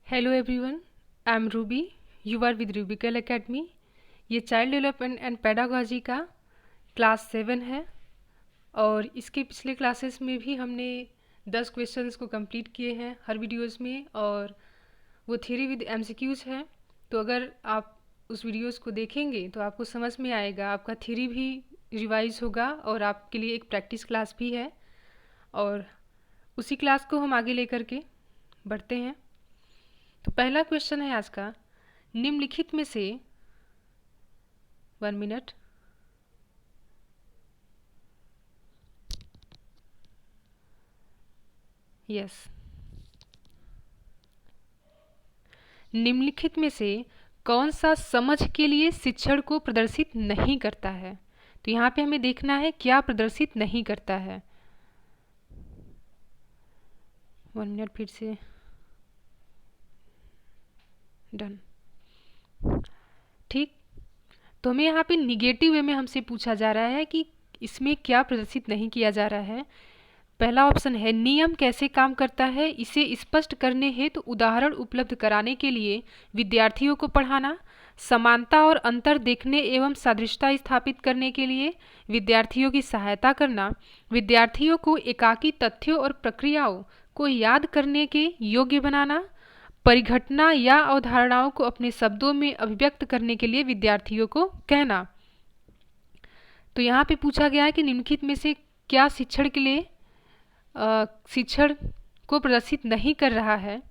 Hello everyone, I am Ruby. You are with Rubical Academy. ये child development and pedagogy का class 7 है और इसके पिछले क्लासेस में भी हमने 10 क्वेश्चंस को कंप्लीट किए हैं हर वीडियोस में, और वो थ्योरी विद एमसीक्यूज है। तो अगर आप उस वीडियोस को देखेंगे तो आपको समझ में आएगा, आपका थ्योरी भी रिवाइज होगा और आपके लिए एक प्रैक्टिस क्लास भी है। और उसी क्लास को हम आगे लेकर के बढ़ते हैं। तो पहला क्वेश्चन है आज का, निम्नलिखित में से 1 मिनट। यस, निम्नलिखित में से कौन सा समझ के लिए शिक्षण को प्रदर्शित नहीं करता है? तो यहाँ पे हमें देखना है क्या प्रदर्शित नहीं करता है। 1 मिनट, फिर से डन। ठीक, तो हमें यहाँ पे निगेटिव वे में हमसे पूछा जा रहा है कि इसमें क्या प्रदर्शित नहीं किया जा रहा है। पहला ऑप्शन है, नियम कैसे काम करता है इसे स्पष्ट करने हेतु उदाहरण उपलब्ध कराने के लिए विद्यार्थियों को पढ़ाना, समानता और अंतर देखने एवं सादृश्यता स्थापित करने के लिए विद्यार्थियों की सहायता करना, विद्यार्थियों को एकाकी तथ्यों और प्रक्रियाओं को याद करने के योग्य बनाना, परिघटना या अवधारणाओं को अपने शब्दों में अभिव्यक्त करने के लिए विद्यार्थियों को कहना। तो यहाँ पे पूछा गया है कि निम्नलिखित में से क्या शिक्षण के लिए शिक्षण को प्रदर्शित नहीं कर रहा है।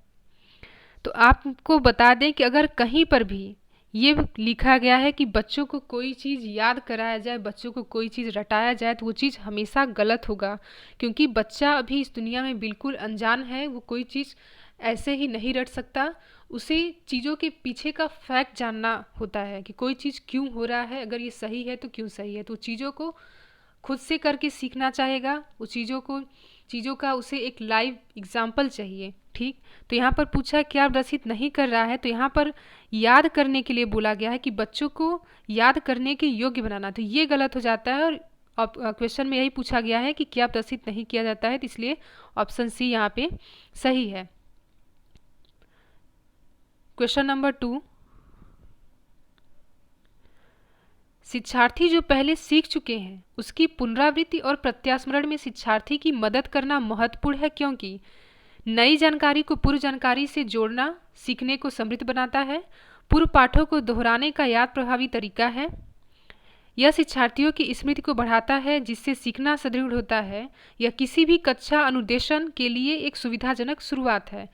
तो आपको बता दें कि अगर कहीं पर भी ये लिखा गया है कि बच्चों को कोई चीज़ याद कराया जाए, बच्चों को कोई चीज़ रटाया जाए, तो वो चीज़ हमेशा गलत होगा, क्योंकि बच्चा अभी इस दुनिया में बिल्कुल अनजान है। वो कोई चीज़ ऐसे ही नहीं रट सकता, उसे चीज़ों के पीछे का फैक्ट जानना होता है कि कोई चीज़ क्यों हो रहा है, अगर ये सही है तो क्यों सही है। तो चीज़ों को खुद से करके सीखना चाहेगा, वो चीज़ों का उसे एक लाइव एग्जाम्पल चाहिए। ठीक, तो यहाँ पर पूछा क्या प्रदर्शित नहीं कर रहा है, तो यहाँ पर याद करने के लिए बोला गया है कि बच्चों को याद करने के योग्य बनाना, तो ये गलत हो जाता है। और क्वेश्चन में यही पूछा गया है कि क्या प्रदर्शित नहीं किया जाता है, तो इसलिए ऑप्शन सी यहाँ पे सही है। क्वेश्चन नंबर 2, शिक्षार्थी जो पहले सीख चुके हैं उसकी पुनरावृत्ति और प्रत्यास्मरण में शिक्षार्थी की मदद करना महत्वपूर्ण है, क्योंकि नई जानकारी को पूर्व जानकारी से जोड़ना सीखने को समृद्ध बनाता है। पूर्व पाठों को दोहराने का याद प्रभावी तरीका है। यह शिक्षार्थियों की स्मृति को बढ़ाता है जिससे सीखना सुदृढ़ होता है। यह किसी भी कक्षा अनुदेशन के लिए एक सुविधाजनक शुरुआत है।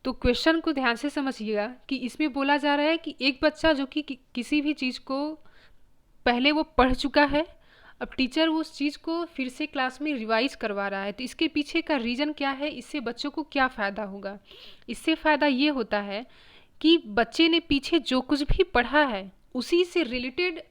तो क्वेश्चन को ध्यान से समझिएगा कि इसमें बोला जा रहा है कि एक बच्चा जो कि किसी भी चीज़ को पहले वो पढ़ चुका है, अब टीचर वो उस चीज़ को फिर से क्लास में रिवाइज करवा रहा है, तो इसके पीछे का रीज़न क्या है, इससे बच्चों को क्या फ़ायदा होगा। इससे फ़ायदा ये होता है कि बच्चे ने पीछे जो कुछ भी पढ़ा है उसी से रिलेटेड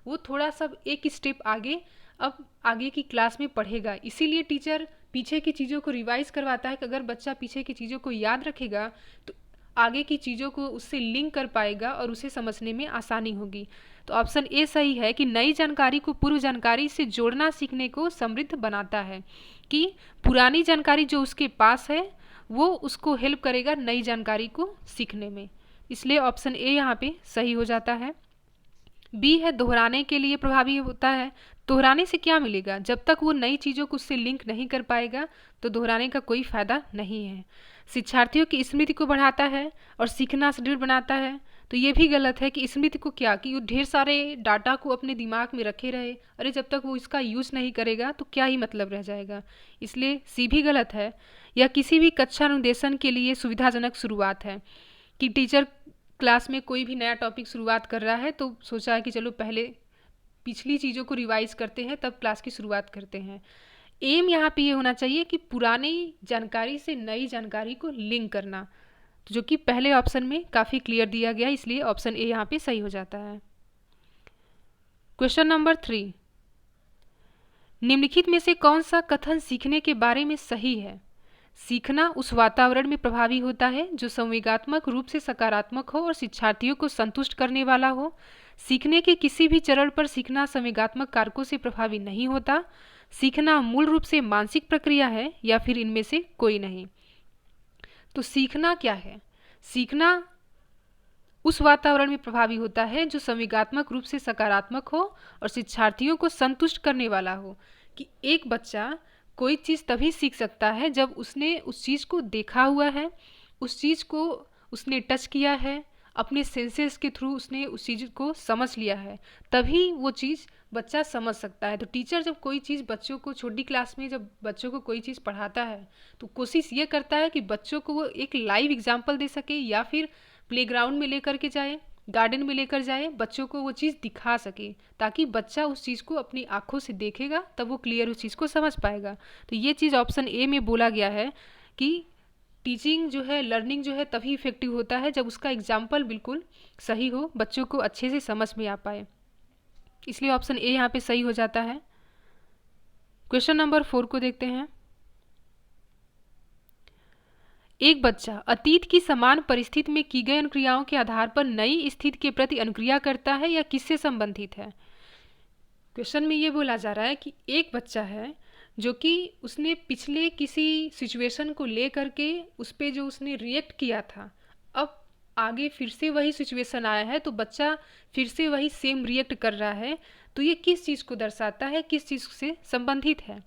वो थोड़ा सा एक स्टेप आगे अब आगे की क्लास में पढ़ेगा। इसीलिए टीचर पीछे की चीज़ों को रिवाइज करवाता है कि अगर बच्चा पीछे की चीज़ों को याद रखेगा तो आगे की चीज़ों को उससे लिंक कर पाएगा और उसे समझने में आसानी होगी। तो ऑप्शन ए सही है कि नई जानकारी को पूर्व जानकारी से जोड़ना सीखने को समृद्ध बनाता है, कि पुरानी जानकारी जो उसके पास है वो उसको हेल्प करेगा नई जानकारी को सीखने में। इसलिए ऑप्शन ए यहाँ पे सही हो जाता है। बी है, दोहराने के लिए प्रभावी होता है। दोहराने से क्या मिलेगा, जब तक वो नई चीज़ों को उससे लिंक नहीं कर पाएगा तो दोहराने का कोई फ़ायदा नहीं है। शिक्षार्थियों की स्मृति को बढ़ाता है और सीखना सुदृढ़ बनाता है, तो ये भी गलत है कि स्मृति को क्या, कि वो ढेर सारे डाटा को अपने दिमाग में रखे रहे, अरे जब तक वो इसका यूज़ नहीं करेगा तो क्या ही मतलब रह जाएगा। इसलिए सी भी गलत है। यह किसी भी कक्षा अनुदेशन के लिए सुविधाजनक शुरुआत है, कि टीचर क्लास में कोई भी नया टॉपिक शुरुआत कर रहा है तो सोचा है कि चलो पहले पिछली चीज़ों को रिवाइज करते हैं तब क्लास की शुरुआत करते हैं। एम यहाँ पे ये होना चाहिए कि पुरानी जानकारी से नई जानकारी को लिंक करना, जो कि पहले ऑप्शन में काफ़ी क्लियर दिया गया है, इसलिए ऑप्शन ए यहाँ पे सही हो जाता है। क्वेश्चन नंबर 3, निम्नलिखित में से कौन सा कथन सीखने के बारे में सही है? सीखना उस वातावरण में प्रभावी होता है जो संवेगात्मक रूप से सकारात्मक हो और शिक्षार्थियों को संतुष्ट करने वाला हो। सीखने के किसी भी चरण पर सीखना संवेगात्मक कारकों से प्रभावी नहीं होता। सीखना मूल रूप से मानसिक प्रक्रिया है या फिर इनमें से कोई नहीं। तो सीखना क्या है? सीखना उस वातावरण में प्रभावी होता है जो संवेगात्मक रूप से सकारात्मक हो और शिक्षार्थियों को संतुष्ट करने वाला हो। कि एक बच्चा कोई चीज़ तभी सीख सकता है जब उसने उस चीज़ को देखा हुआ है, उस चीज़ को उसने टच किया है, अपने सेंसेस के थ्रू उसने उस चीज़ को समझ लिया है, तभी वो चीज़ बच्चा समझ सकता है। तो टीचर जब कोई चीज़ बच्चों को छोटी क्लास में जब बच्चों को कोई चीज़ पढ़ाता है तो कोशिश ये करता है कि बच्चों को वो एक लाइव एग्जाम्पल दे सके, या फिर प्लेग्राउंड में लेकर के जाए, गार्डन में लेकर जाए, बच्चों को वो चीज़ दिखा सके, ताकि बच्चा उस चीज़ को अपनी आंखों से देखेगा तब वो क्लियर उस चीज़ को समझ पाएगा। तो ये चीज़ ऑप्शन ए में बोला गया है कि टीचिंग जो है, लर्निंग जो है तभी इफेक्टिव होता है जब उसका एग्जाम्पल बिल्कुल सही हो, बच्चों को अच्छे से समझ में आ पाए। इसलिए ऑप्शन ए यहाँ पे सही हो जाता है। क्वेश्चन नंबर 4 को देखते हैं। एक बच्चा अतीत की समान परिस्थिति में की गई अनुक्रियाओं के आधार पर नई स्थिति के प्रति अनुक्रिया करता है या किससे संबंधित है। क्वेश्चन में ये बोला जा रहा है कि एक बच्चा है जो कि उसने पिछले किसी सिचुएशन को ले करके उस पर जो उसने रिएक्ट किया था, अब आगे फिर से वही सिचुएशन आया है तो बच्चा फिर से वही सेम रिएक्ट कर रहा है। तो ये किस चीज़ को दर्शाता है, किस चीज़ से संबंधित है।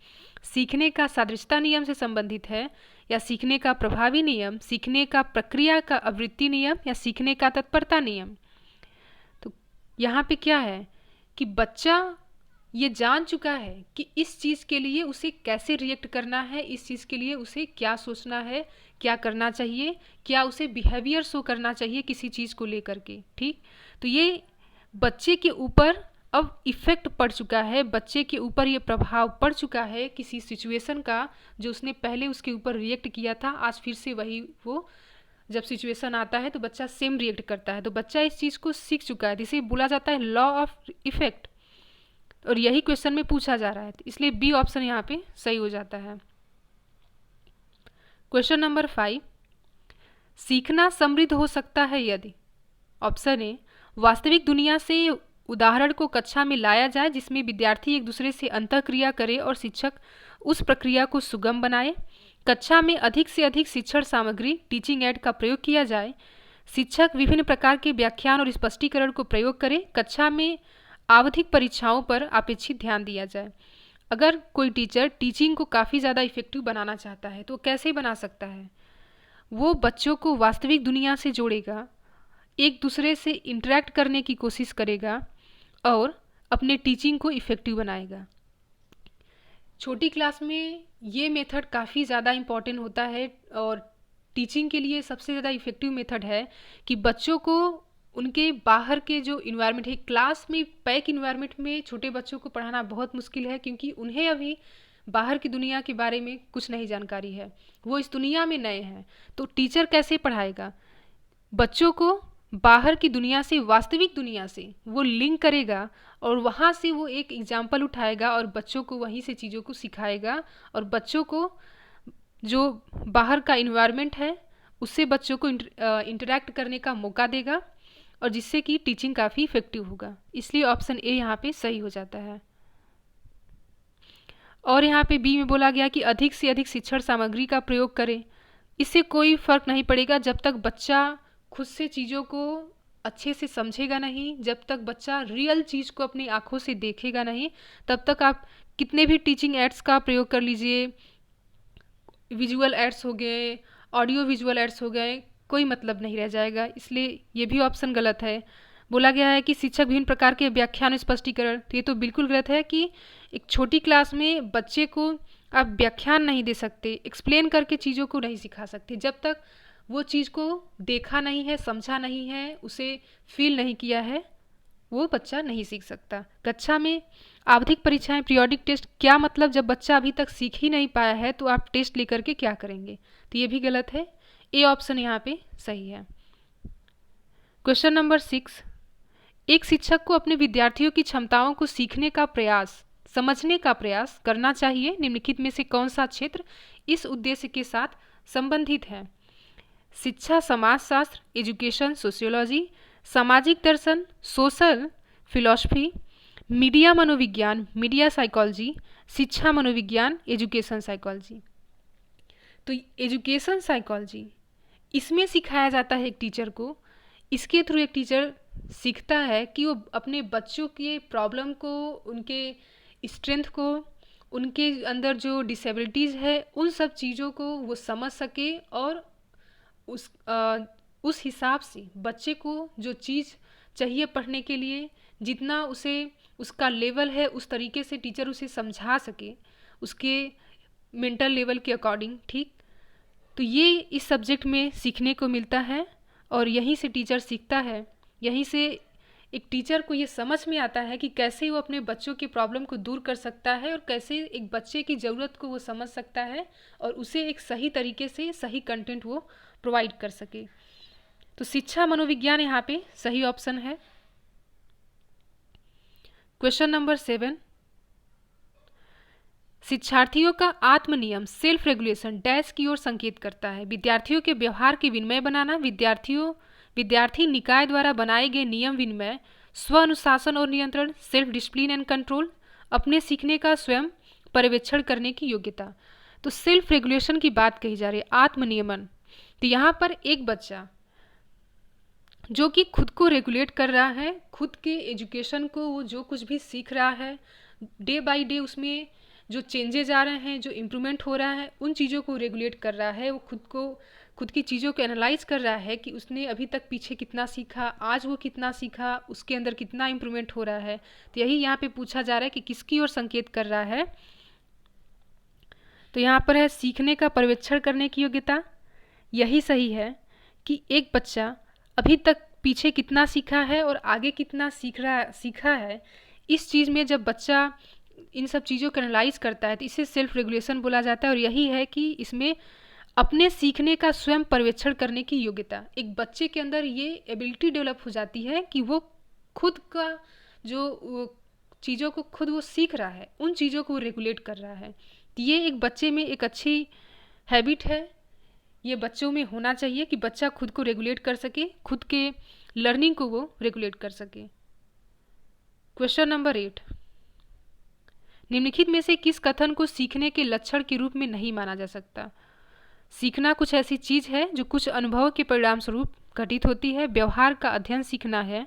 सीखने का सादृश्यता नियम से संबंधित है, या सीखने का प्रभावी नियम, सीखने का प्रक्रिया का आवृत्ति नियम, या सीखने का तत्परता नियम। तो यहाँ पे क्या है कि बच्चा ये जान चुका है कि इस चीज़ के लिए उसे कैसे रिएक्ट करना है, इस चीज़ के लिए उसे क्या सोचना है, क्या करना चाहिए, क्या उसे बिहेवियर शो करना चाहिए किसी चीज़ को लेकर के। ठीक, तो ये बच्चे के ऊपर अब इफ़ेक्ट पड़ चुका है, बच्चे के ऊपर ये प्रभाव पड़ चुका है किसी सिचुएशन का, जो उसने पहले उसके ऊपर रिएक्ट किया था, आज फिर से वही वो जब सिचुएशन आता है तो बच्चा सेम रिएक्ट करता है। तो बच्चा इस चीज़ को सीख चुका है, जिसे बोला जाता है लॉ ऑफ इफेक्ट, और यही क्वेश्चन में पूछा जा रहा है, इसलिए बी ऑप्शन यहाँ पे सही हो जाता है। क्वेश्चन नंबर 5, सीखना समृद्ध हो सकता है यदि। ऑप्शन ए, वास्तविक दुनिया से उदाहरण को कक्षा में लाया जाए जिसमें विद्यार्थी एक दूसरे से अंतःक्रिया करे और शिक्षक उस प्रक्रिया को सुगम बनाए। कक्षा में अधिक से अधिक शिक्षण सामग्री टीचिंग एड का प्रयोग किया जाए। शिक्षक विभिन्न प्रकार के व्याख्यान और स्पष्टीकरण को प्रयोग करे। कक्षा में आवधिक परीक्षाओं पर अपेक्षित ध्यान दिया जाए। अगर कोई टीचर टीचिंग को काफ़ी ज़्यादा इफेक्टिव बनाना चाहता है तो कैसे बना सकता है। वो बच्चों को वास्तविक दुनिया से जोड़ेगा, एक दूसरे से इंटरेक्ट करने की कोशिश करेगा और अपने टीचिंग को इफ़ेक्टिव बनाएगा। छोटी क्लास में ये मेथड काफ़ी ज़्यादा इम्पॉर्टेंट होता है और टीचिंग के लिए सबसे ज़्यादा इफ़ेक्टिव मेथड है कि बच्चों को उनके बाहर के जो इन्वायरमेंट है, क्लास में पैक इन्वायरमेंट में छोटे बच्चों को पढ़ाना बहुत मुश्किल है, क्योंकि उन्हें अभी बाहर की दुनिया के बारे में कुछ नहीं जानकारी है, वो इस दुनिया में नए हैं। तो टीचर कैसे पढ़ाएगा बच्चों को, बाहर की दुनिया से, वास्तविक दुनिया से वो लिंक करेगा और वहाँ से वो एक एग्जाम्पल उठाएगा और बच्चों को वहीं से चीज़ों को सिखाएगा, और बच्चों को जो बाहर का इन्वायरमेंट है उससे बच्चों को इंटरेक्ट करने का मौका देगा, और जिससे कि टीचिंग काफ़ी इफेक्टिव होगा। इसलिए ऑप्शन ए यहाँ पे सही हो जाता है। और यहाँ पे बी में बोला गया कि अधिक से अधिक शिक्षण सामग्री का प्रयोग करें। इससे कोई फ़र्क नहीं पड़ेगा जब तक बच्चा खुद से चीज़ों को अच्छे से समझेगा नहीं, जब तक बच्चा रियल चीज़ को अपनी आँखों से देखेगा नहीं, तब तक आप कितने भी टीचिंग एड्स का प्रयोग कर लीजिए, विजुअल एड्स हो गए, ऑडियो विजुअल एड्स हो गए, कोई मतलब नहीं रह जाएगा। इसलिए ये भी ऑप्शन गलत है। बोला गया है कि शिक्षक विभिन्न प्रकार के व्याख्यान स्पष्टीकरण, तो ये तो बिल्कुल गलत है कि एक छोटी क्लास में बच्चे को आप व्याख्यान नहीं दे सकते, एक्सप्लेन करके चीज़ों को नहीं सिखा सकते। जब तक वो चीज़ को देखा नहीं है, समझा नहीं है, उसे फील नहीं किया है, वो बच्चा नहीं सीख सकता। कक्षा में आवधिक परीक्षाएं, पीरियोडिक टेस्ट, क्या मतलब जब बच्चा अभी तक सीख ही नहीं पाया है तो आप टेस्ट लेकर के क्या करेंगे, तो ये भी गलत है। ए ऑप्शन यहाँ पे सही है। क्वेश्चन नंबर 6, एक शिक्षक को अपने विद्यार्थियों की क्षमताओं को सीखने का प्रयास, समझने का प्रयास करना चाहिए। निम्नलिखित में से कौन सा क्षेत्र इस उद्देश्य के साथ संबंधित है। शिक्षा समाजशास्त्र, एजुकेशन सोशियोलॉजी, सामाजिक दर्शन सोशल फिलॉसफी, मीडिया मनोविज्ञान मीडिया साइकोलॉजी, शिक्षा मनोविज्ञान एजुकेशन साइकोलॉजी। तो एजुकेशन साइकोलॉजी इसमें सिखाया जाता है एक टीचर को, इसके थ्रू एक टीचर सीखता है कि वो अपने बच्चों के प्रॉब्लम को, उनके स्ट्रेंथ को, उनके अंदर जो डिसेबिलिटीज़ है, उन सब चीज़ों को वो समझ सके और उस उस हिसाब से बच्चे को जो चीज़ चाहिए पढ़ने के लिए, जितना उसे उसका लेवल है उस तरीके से टीचर उसे समझा सके उसके मेंटल लेवल के अकॉर्डिंग। ठीक, तो ये इस सब्जेक्ट में सीखने को मिलता है और यहीं से टीचर सीखता है। यहीं से एक टीचर को ये समझ में आता है कि कैसे वो अपने बच्चों के प्रॉब्लम को दूर कर सकता है और कैसे एक बच्चे की ज़रूरत को वो समझ सकता है और उसे एक सही तरीके से सही कंटेंट वो प्रोवाइड कर सके। तो शिक्षा मनोविज्ञान यहाँ पे सही ऑप्शन है। क्वेश्चन नंबर 7, शिक्षार्थियों का आत्मनियम सेल्फ रेगुलेशन डैश की ओर संकेत करता है। विद्यार्थियों के व्यवहार के विनिमय बनाना, विद्यार्थी निकाय द्वारा बनाए गए नियम विनिमय, स्व अनुशासन और नियंत्रण, सेल्फ डिसिप्लिन एंड कंट्रोल, अपने सीखने का स्वयं पर्यवेक्षण करने की योग्यता। तो सेल्फ रेगुलेशन की बात कही जा रही है, आत्मनियमन। तो यहाँ पर एक बच्चा जो कि खुद को रेगुलेट कर रहा है, खुद के एजुकेशन को वो जो कुछ भी सीख रहा है, डे बाय डे उसमें जो चेंजेज आ रहे हैं, जो इम्प्रूवमेंट हो रहा है, उन चीज़ों को रेगुलेट कर रहा है। वो खुद की चीज़ों को एनालाइज कर रहा है कि उसने अभी तक पीछे कितना सीखा, आज वो कितना सीखा, उसके अंदर कितना इम्प्रूवमेंट हो रहा है। तो यही यहाँ पे पूछा जा रहा है कि किसकी ओर संकेत कर रहा है। तो यहाँ पर है सीखने का पर्यवेक्षण करने की योग्यता। यही सही है कि एक बच्चा अभी तक पीछे कितना सीखा है और आगे कितना सीखा है। इस चीज़ में जब बच्चा इन सब चीज़ों को एनालाइज करता है तो इसे सेल्फ रेगुलेशन बोला जाता है। और यही है कि इसमें अपने सीखने का स्वयं पर्यवेक्षण करने की योग्यता, एक बच्चे के अंदर ये एबिलिटी डेवलप हो जाती है कि वो खुद का जो चीज़ों को खुद वो सीख रहा है, उन चीज़ों को वो रेगुलेट कर रहा है। तो ये एक बच्चे में एक अच्छी हैबिट है, ये बच्चों में होना चाहिए कि बच्चा खुद को रेगुलेट कर सके, खुद के लर्निंग को वो रेगुलेट कर सके। क्वेश्चन नंबर 8, निम्नलिखित में से किस कथन को सीखने के लक्षण के रूप में नहीं माना जा सकता? सीखना कुछ ऐसी चीज़ है जो कुछ अनुभव के परिणाम स्वरूप घटित होती है। व्यवहार का अध्ययन सीखना है।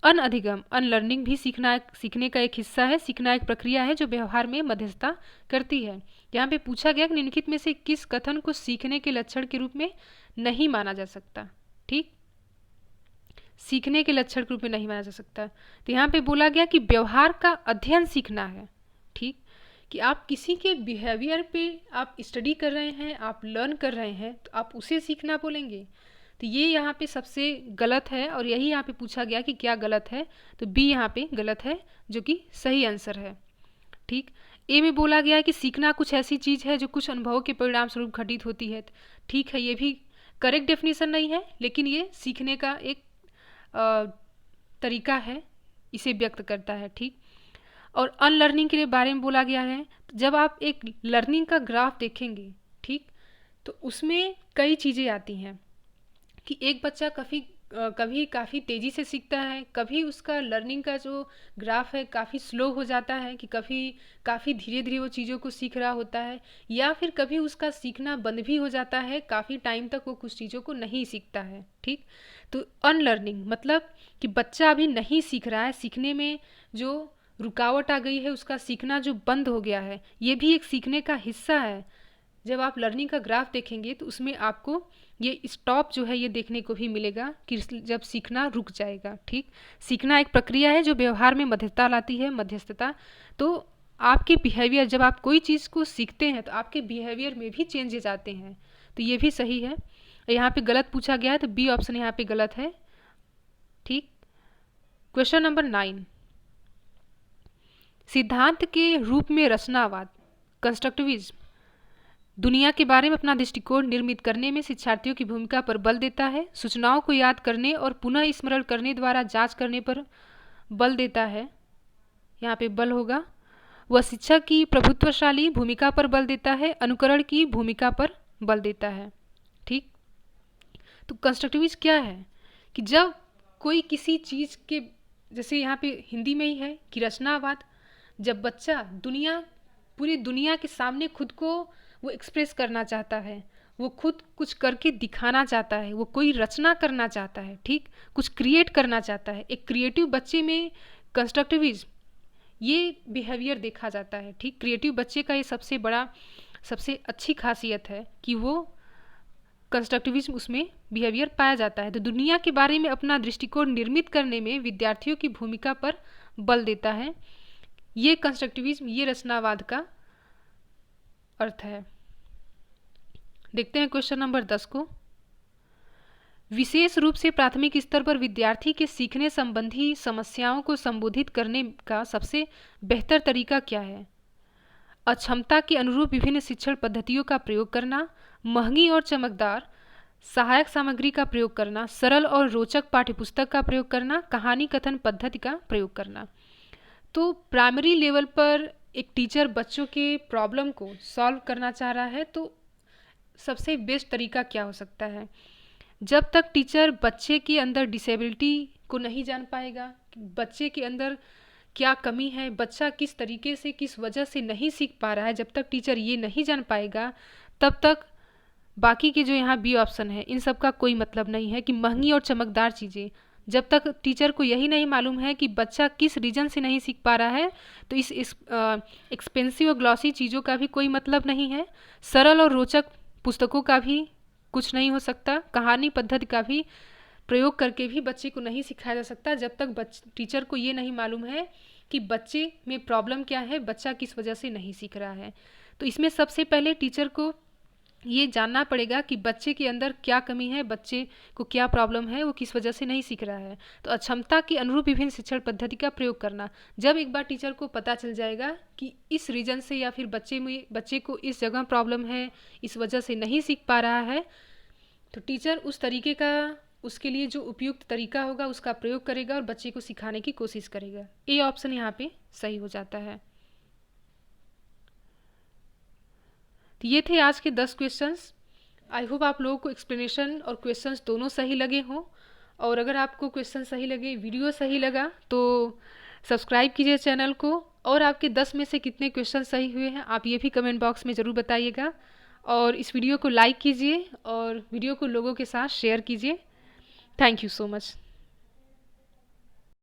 अनअधिगम अनलर्निंग भी सीखने का एक हिस्सा है। सीखना एक प्रक्रिया है जो व्यवहार में मध्यस्थता करती है। यहाँ पे पूछा गया कि निम्नलिखित में से किस कथन को सीखने के लक्षण के रूप में नहीं माना जा सकता। ठीक, सीखने के लक्षण के रूप में नहीं माना जा सकता। तो यहाँ पे बोला गया कि व्यवहार का अध्ययन सीखना है। ठीक, कि आप किसी के बिहेवियर पे आप स्टडी कर रहे हैं, आप लर्न कर रहे हैं, तो आप उसे सीखना बोलेंगे। तो ये यहाँ पे सबसे गलत है और यही यहाँ पे पूछा गया कि क्या गलत है। तो बी यहाँ पे गलत है जो कि सही आंसर है। ठीक, ए में बोला गया है कि सीखना कुछ ऐसी चीज़ है जो कुछ अनुभवों के परिणाम स्वरूप घटित होती है। ठीक है, ये भी करेक्ट डेफिनेशन नहीं है, लेकिन ये सीखने का एक तरीका है, इसे व्यक्त करता है। ठीक, और अनलर्निंग के लिए बारे में बोला गया है। जब आप एक लर्निंग का ग्राफ देखेंगे, ठीक, तो उसमें कई चीज़ें आती हैं कि एक बच्चा कभी काफ़ी तेज़ी से सीखता है, कभी उसका लर्निंग का जो ग्राफ है काफ़ी स्लो हो जाता है, कि कभी काफ़ी धीरे धीरे वो चीज़ों को सीख रहा होता है, या फिर कभी उसका सीखना बंद भी हो जाता है, काफ़ी टाइम तक वो कुछ चीज़ों को नहीं सीखता है। ठीक, तो अनलर्निंग मतलब कि बच्चा अभी नहीं सीख रहा है, सीखने में जो रुकावट आ गई है, उसका सीखना जो बंद हो गया है, ये भी एक सीखने का हिस्सा है। जब आप लर्निंग का ग्राफ देखेंगे तो उसमें आपको ये स्टॉप जो है ये देखने को भी मिलेगा कि जब सीखना रुक जाएगा। ठीक, सीखना एक प्रक्रिया है जो व्यवहार में मध्यस्थता लाती है, मध्यस्थता। तो आपके बिहेवियर, जब आप कोई चीज़ को सीखते हैं तो आपके बिहेवियर में भी चेंजेस आते हैं। तो ये भी सही है। यहाँ पे गलत पूछा गया है तो बी ऑप्शन यहाँ पे गलत है। ठीक, क्वेश्चन नंबर 9, सिद्धांत के रूप में रचनावाद कंस्ट्रक्टिविज्म दुनिया के बारे में अपना दृष्टिकोण निर्मित करने में शिक्षार्थियों की भूमिका पर बल देता है। सूचनाओं को याद करने और पुनः स्मरण करने द्वारा जांच करने पर बल देता है, यहाँ पे बल होगा। वह शिक्षक की प्रभुत्वशाली भूमिका पर बल देता है, अनुकरण की भूमिका पर बल देता है। ठीक, तो कंस्ट्रक्टिविज्म क्या है कि जब कोई किसी चीज़ के, जैसे यहाँ पे हिंदी में ही है कि रचनावाद, जब बच्चा पूरी दुनिया के सामने खुद को वो एक्सप्रेस करना चाहता है, वो खुद कुछ करके दिखाना चाहता है, वो कोई रचना करना चाहता है, ठीक, कुछ क्रिएट करना चाहता है। एक क्रिएटिव बच्चे में कंस्ट्रक्टिविज्म ये बिहेवियर देखा जाता है, ठीक। क्रिएटिव बच्चे का ये सबसे बड़ा, सबसे अच्छी खासियत है कि वो कंस्ट्रक्टिविज्म उसमें बिहेवियर पाया जाता है। तो दुनिया के बारे में अपना दृष्टिकोण निर्मित करने में विद्यार्थियों की भूमिका पर बल देता है। ये कंस्ट्रक्टिविज्म, ये रचनावाद का अर्थ है। देखते हैं क्वेश्चन नंबर 10 को। विशेष रूप से प्राथमिक स्तर पर विद्यार्थी के सीखने संबंधी समस्याओं को संबोधित करने का सबसे बेहतर तरीका क्या है? अक्षमता के अनुरूप विभिन्न शिक्षण पद्धतियों का प्रयोग करना, महंगी और चमकदार सहायक सामग्री का प्रयोग करना, सरल और रोचक पाठ्यपुस्तक का प्रयोग करना, कहानी कथन पद्धति का प्रयोग करना। तो प्राइमरी लेवल पर एक टीचर बच्चों के प्रॉब्लम को सॉल्व करना चाह रहा है तो सबसे बेस्ट तरीका क्या हो सकता है? जब तक टीचर बच्चे के अंदर डिसेबिलिटी को नहीं जान पाएगा, बच्चे के अंदर क्या कमी है, बच्चा किस तरीके से, किस वजह से नहीं सीख पा रहा है, जब तक टीचर ये नहीं जान पाएगा तब तक बाकी के जो यहाँ बी ऑप्शन है इन सब का कोई मतलब नहीं है। कि महंगी और चमकदार चीज़ें, जब तक टीचर को यही नहीं मालूम है कि बच्चा किस रीजन से नहीं सीख पा रहा है तो इस एक्सपेंसिव और ग्लॉसी चीज़ों का भी कोई मतलब नहीं है। सरल और रोचक पुस्तकों का भी कुछ नहीं हो सकता। कहानी पद्धति का भी प्रयोग करके भी बच्चे को नहीं सिखाया जा सकता जब तक टीचर को ये नहीं मालूम है कि बच्चे में प्रॉब्लम क्या है, बच्चा किस वजह से नहीं सीख रहा है। तो इसमें सबसे पहले टीचर को ये जानना पड़ेगा कि बच्चे के अंदर क्या कमी है, बच्चे को क्या प्रॉब्लम है, वो किस वजह से नहीं सीख रहा है। तो अक्षमता के अनुरूप विभिन्न शिक्षण पद्धति का प्रयोग करना। जब एक बार टीचर को पता चल जाएगा कि इस रीजन से या फिर बच्चे को इस जगह प्रॉब्लम है, इस वजह से नहीं सीख पा रहा है, तो टीचर उस तरीके का, उसके लिए जो उपयुक्त तरीका होगा उसका प्रयोग करेगा और बच्चे को सिखाने की कोशिश करेगा। ए ऑप्शन यहाँ पे सही हो जाता है। तो ये थे आज के 10 क्वेश्चंस। आई होप आप लोगों को एक्सप्लेनेशन और क्वेश्चंस दोनों सही लगे हों। और अगर आपको क्वेश्चन सही लगे, वीडियो सही लगा तो सब्सक्राइब कीजिए चैनल को। और आपके 10 में से कितने क्वेश्चन सही हुए हैं आप ये भी कमेंट बॉक्स में ज़रूर बताइएगा। और इस वीडियो को लाइक कीजिए और वीडियो को लोगों के साथ शेयर कीजिए। Thank you so much.